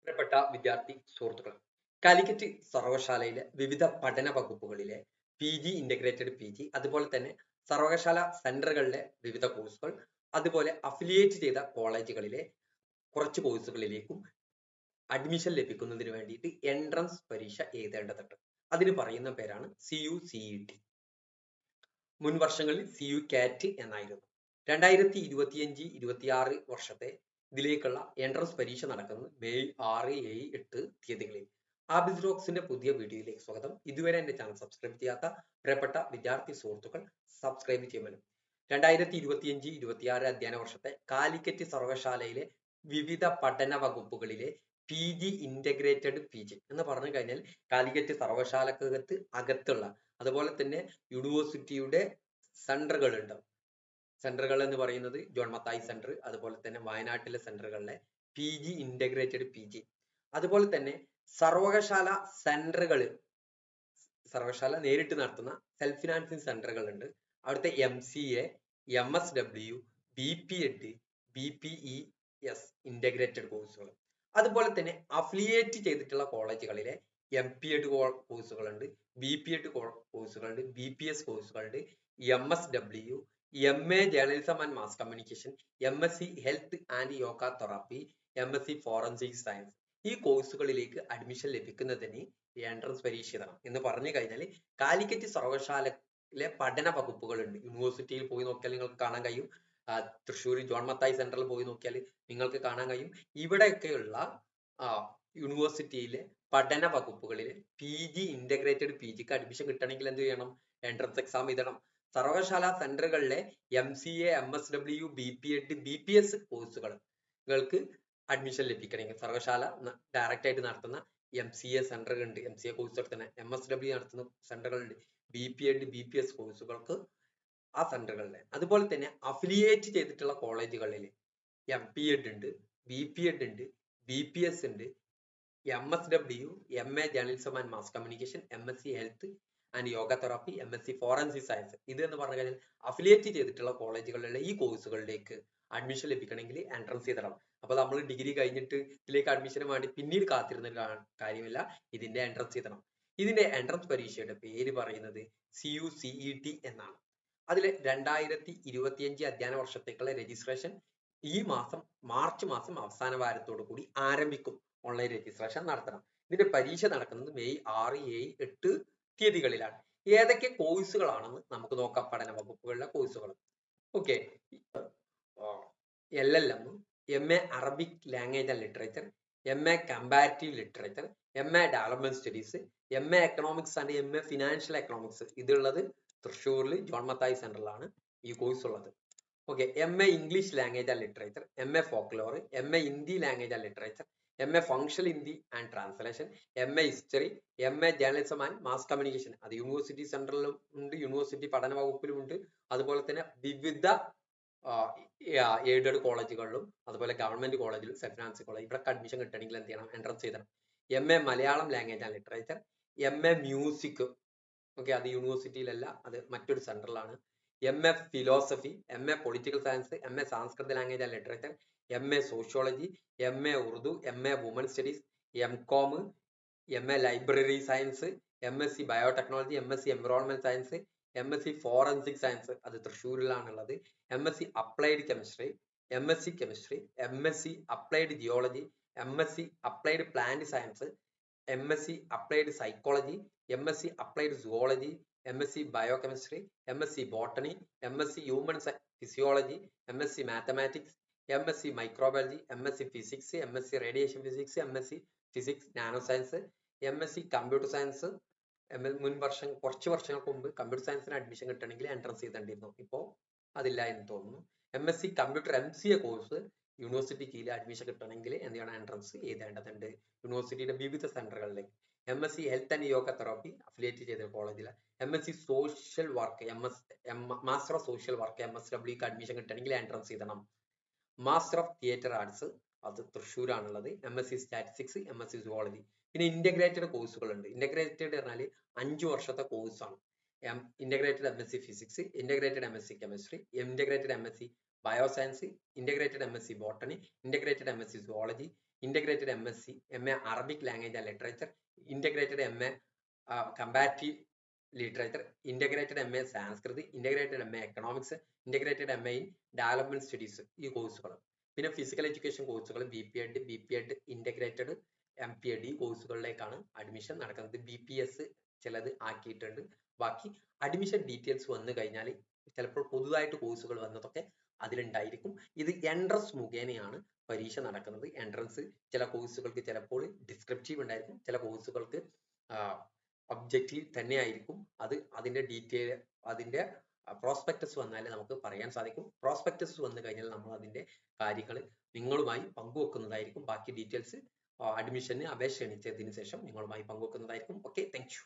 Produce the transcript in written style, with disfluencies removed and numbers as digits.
പ്രിയപ്പെട്ട വിദ്യാർത്ഥി സുഹൃത്തുക്കളെ, കാലിക്കറ്റ് സർവകലാശാലയിലെ വിവിധ പഠന വകുപ്പുകളിലെ PG ഇന്റഗ്രേറ്റഡ് PG അതുപോലെ തന്നെ സർവകലാശാല സെന്ററുകളിലെ വിവിധ കോഴ്സുകൾ, അതുപോലെ അഫിലിയേറ്റ് ചെയ്ത കോളേജുകളിലെ കുറച്ച് കോഴ്സുകളിലേക്കും അഡ്മിഷൻ ലഭിക്കുന്നതിന് വേണ്ടിയിട്ട് എൻട്രൻസ് പരീക്ഷ എഴുതേണ്ടതുണ്ട്. അതിന് പറയുന്ന പേരാണ് CUCET. മുൻ വർഷങ്ങളിൽ CUCAT എന്നായിരുന്നു. 2025-26 വർഷത്തെ ഇതിലേക്കുള്ള എൻട്രൻസ് പരീക്ഷ നടക്കുന്നത് മെയ് 6, 7, 8 തീയതികളിൽ. ആബിസ് റോക്സിന്റെ പുതിയ വീഡിയോയിലേക്ക് സ്വാഗതം. ഇതുവരെ എന്റെ ചാനൽ സബ്സ്ക്രൈബ് ചെയ്യാത്ത പ്രിയപ്പെട്ട വിദ്യാർത്ഥി സുഹൃത്തുക്കൾ സബ്സ്ക്രൈബ് ചെയ്യുമല്ലോ. 2025-26 അധ്യയന വർഷത്തെ കാലിക്കറ്റ് സർവകലാശാലയിലെ വിവിധ പഠന വകുപ്പുകളിലെ PG ഇന്റഗ്രേറ്റഡ് PG എന്ന് പറഞ്ഞു കഴിഞ്ഞാൽ കാലിക്കറ്റ് സർവകലാശാലക്കകത്ത് അകത്തുള്ള, അതുപോലെ തന്നെ യൂണിവേഴ്സിറ്റിയുടെ സെന്ററുകൾ ഉണ്ട്. സെന്ററുകൾ എന്ന് പറയുന്നത് ജോൺ മത്തായി സെന്റർ, അതുപോലെ തന്നെ വയനാട്ടിലെ സെന്ററുകളിലെ PG ഇന്റഗ്രേറ്റഡ് PG, അതുപോലെ തന്നെ സർവകലാശാല സെന്ററുകൾ, സർവകലാശാല നേരിട്ട് നടത്തുന്ന സെൽഫ് ഫിനാൻസിങ് സെന്ററുകൾ ഉണ്ട്. അവിടുത്തെ MCA, MSW, BPEd, BPES integrated കോഴ്സുകൾ, അതുപോലെ തന്നെ അഫിലിയേറ്റ് ചെയ്തിട്ടുള്ള കോളേജുകളിലെ MPEd കോഴ്സുകളുണ്ട്, BPEd കോഴ്സുകളുണ്ട്, BPS കോഴ്സുകളുണ്ട്, MSW, MA journalism and mass communication, MSc health and yoga therapy, MSc forensic science. ഈ കോഴ്സുകളിലേക്ക് അഡ്മിഷൻ ലഭിക്കുന്നതിന് എൻട്രൻസ് പരീക്ഷ എഴുതണം. എന്ന് പറഞ്ഞു കഴിഞ്ഞാൽ കാലിക്കറ്റ് സർവകലാശാലയിലെ പഠന വകുപ്പുകളുണ്ട്. യൂണിവേഴ്സിറ്റിയിൽ പോയി നോക്കിയാൽ നിങ്ങൾക്ക് കാണാൻ കഴിയും. തൃശ്ശൂർ ജോൺ മത്തായി സെന്ററിൽ പോയി നോക്കിയാൽ നിങ്ങൾക്ക് കാണാൻ കഴിയും. ഇവിടെയൊക്കെയുള്ള യൂണിവേഴ്സിറ്റിയിലെ പഠന വകുപ്പുകളിലെ PG ഇന്റഗ്രേറ്റഡ് PGക്ക് അഡ്മിഷൻ കിട്ടണമെങ്കിൽ എന്ത് ചെയ്യണം? എൻട്രൻസ് എക്സാം എഴുതണം. സർവകലാശാല സെന്ററുകളിലെ MCA, MSW, BPEd, BPS കോഴ്സുകൾക്ക് അഡ്മിഷൻ ലഭിക്കണമെങ്കിൽ സർവകലാശാല ഡയറക്റ്റ് ആയിട്ട് നടത്തുന്ന MCA സെന്ററുകളുണ്ട്, MCA കോഴ്സ് നടത്തുന്ന MSW നടത്തുന്ന സെന്ററുകളുണ്ട്, BPEd, BPS കോഴ്സുകൾക്ക് ആ സെന്ററുകളിലെ, അതുപോലെ തന്നെ അഫിലിയേറ്റ് ചെയ്തിട്ടുള്ള കോളേജുകളിൽ MPEd ഉണ്ട്, BPEd ഉണ്ട്, BPS ഉണ്ട്, MSW, MA journalism and mass communication, MSc health and yoga therapy, MSc forensic science. ഇത് എന്ന് പറഞ്ഞു കഴിഞ്ഞാൽ അഫിലിയേറ്റ് ചെയ്തിട്ടുള്ള കോളേജുകളിലുള്ള ഈ കോഴ്സുകളിലേക്ക് അഡ്മിഷൻ ലഭിക്കണമെങ്കിൽ എൻട്രൻസ് എഴുതണം. അപ്പൊ നമ്മൾ ഡിഗ്രി കഴിഞ്ഞിട്ട് ഇതിലേക്ക് അഡ്മിഷന് വേണ്ടി പിന്നീട് കാത്തിരുന്ന കാര്യമില്ല, ഇതിന്റെ എൻട്രൻസ് എഴുതണം. ഇതിന്റെ എൻട്രൻസ് പരീക്ഷയുടെ പേര് പറയുന്നത് CUCET എന്നാണ്. അതിൽ 2025 അധ്യയന വർഷത്തേക്കുള്ള രജിസ്ട്രേഷൻ ഈ മാസം മാർച്ച് മാസം അവസാന വാരത്തോടു കൂടി ആരംഭിക്കും. ഓൺലൈൻ രജിസ്ട്രേഷൻ നടത്തണം. ഇതിന്റെ പരീക്ഷ നടക്കുന്നത് മെയ് 6, 7, 8 തീയതികളിലാണ്. ഏതൊക്കെ കോഴ്സുകളാണെന്ന് നമുക്ക് നോക്കാം. പഠന വകുപ്പുകളിലെ കോഴ്സുകൾ. Okay, LLM, MA Arabic language and literature, MA comparative literature, MA development studies, MA economics and MA financial economics. ഇതുള്ളത് തൃശ്ശൂരിൽ ജോൺ മത്തായി സെന്ററിലാണ് ഈ കോഴ്സ് ഉള്ളത്. Okay, MA English language and literature, MA folklore, MA Hindi language and literature, MA functional Hindi and translation, MA history, MA journalism and mass communication. അത് university സെന്ററിലും ഉണ്ട്, university പഠന വകുപ്പിലും ഉണ്ട്. അതുപോലെ തന്നെ വിവിധ എയ്ഡഡ് കോളേജുകളിലും, അതുപോലെ ഗവൺമെന്റ് കോളേജിലും, സെൽഫ് ഫിനാൻസ് കോളേജ്, ഇവിടെ അഡ്മിഷൻ കിട്ടണമെങ്കിൽ എന്ത് ചെയ്യണം? എൻട്രൻസ് ചെയ്യണം. MA Malayalam language and literature, MA music. Okay, അത് യൂണിവേഴ്സിറ്റിയിലല്ല, അത് മറ്റൊരു സെന്ററിലാണ്. MA philosophy, MA political science, MA സംസ്കൃത language and literature, MA sociology, MA Urdu, MA woman studies, MCOM, MA library science, MSc biotechnology, MSc environment science, MSc forensic science, അത് തൃശ്ശൂരിലാണുള്ളത്. MSc applied chemistry, MSc chemistry, MSc applied geology, MSc applied plant science, MSc applied psychology, MSc applied zoology, MSc biochemistry, MSc botany, MSc human physiology, MSc mathematics, MSc microbiology, MSc physics, MSc radiation physics, MSc physics nano science, MSc computer science. കുറച്ച് വർഷങ്ങൾക്ക് മുമ്പ് computer സയൻസിന് admission കിട്ടണമെങ്കിൽ entrance ചെയ്തേണ്ടിയിരുന്നു. ഇപ്പോൾ അതില്ല എന്ന് തോന്നുന്നു. MSc computer MCA course university കീഴിൽ admission കിട്ടണമെങ്കിൽ എന്ത് ചെയ്യണം? എൻട്രൻസ് എഴുതേണ്ടതുണ്ട് യൂണിവേഴ്സിറ്റിയുടെ വിവിധ സെന്ററുകളിലേക്ക്. MSc health and yoga therapy affiliate ചെയ്ത കോളേജിൽ, MSc social work, master of social work, MSWക്ക് admission കിട്ടണമെങ്കിൽ എൻട്രൻസ് ചെയ്യണം. മാസ്റ്റർ ഓഫ് തിയേറ്റർ ആർട്സ്, അത് തൃശ്ശൂരാണുള്ളത്. MSc statistics, MSc zoology. പിന്നെ ഇന്റഗ്രേറ്റഡ് കോഴ്സുകൾ ഉണ്ട്. ഇന്റഗ്രേറ്റഡ് പറഞ്ഞാൽ 5 വർഷത്തെ കോഴ്സാണ്. Integrated MSc physics, integrated MSc chemistry, integrated MSc bioscience, integrated MSc botany, integrated MSc zoology, integrated MSc, MA Arabic language and literature, integrated MA comparative literature, integrated MA Sanskrit, integrated MA economics, integrated MA in development studies, ഈ കോഴ്സുകൾ. പിന്നെ physical education കോഴ്സുകൾ BPEd integrated MPEd ഈ കോഴ്സുകളിലേക്കാണ് admission നടക്കുന്നത്. BPS ചിലത് ആക്കിയിട്ടുണ്ട്. ബാക്കി admission details വന്നു കഴിഞ്ഞാൽ ചിലപ്പോൾ പുതുതായിട്ട് കോഴ്സുകൾ വന്നതൊക്കെ അതിലുണ്ടായിരിക്കും. ഇത് എൻട്രൻസ് മുഖേനയാണ് പരീക്ഷ നടക്കുന്നത്. എൻട്രൻസ് ചില കോഴ്സുകൾക്ക് ചിലപ്പോൾ ഡിസ്ക്രിപ്റ്റീവ് ഉണ്ടായിരിക്കും, ചില കോഴ്സുകൾക്ക് ഒബ്ജക്റ്റീവ് തന്നെ ആയിരിക്കും. അതിന്റെ പ്രോസ്പെക്ടസ് വന്നാലേ നമുക്ക് പറയാൻ സാധിക്കും. പ്രോസ്പെക്ടസ് വന്നു കഴിഞ്ഞാൽ നമ്മൾ അതിന്റെ കാര്യങ്ങൾ നിങ്ങളുമായി പങ്കുവെക്കുന്നതായിരിക്കും. ബാക്കി ഡീറ്റെയിൽസ് അഡ്മിഷന് അപേക്ഷ ക്ഷണിച്ചതിന് ശേഷം നിങ്ങളുമായി പങ്കുവെക്കുന്നതായിരിക്കും. Okay, thank you.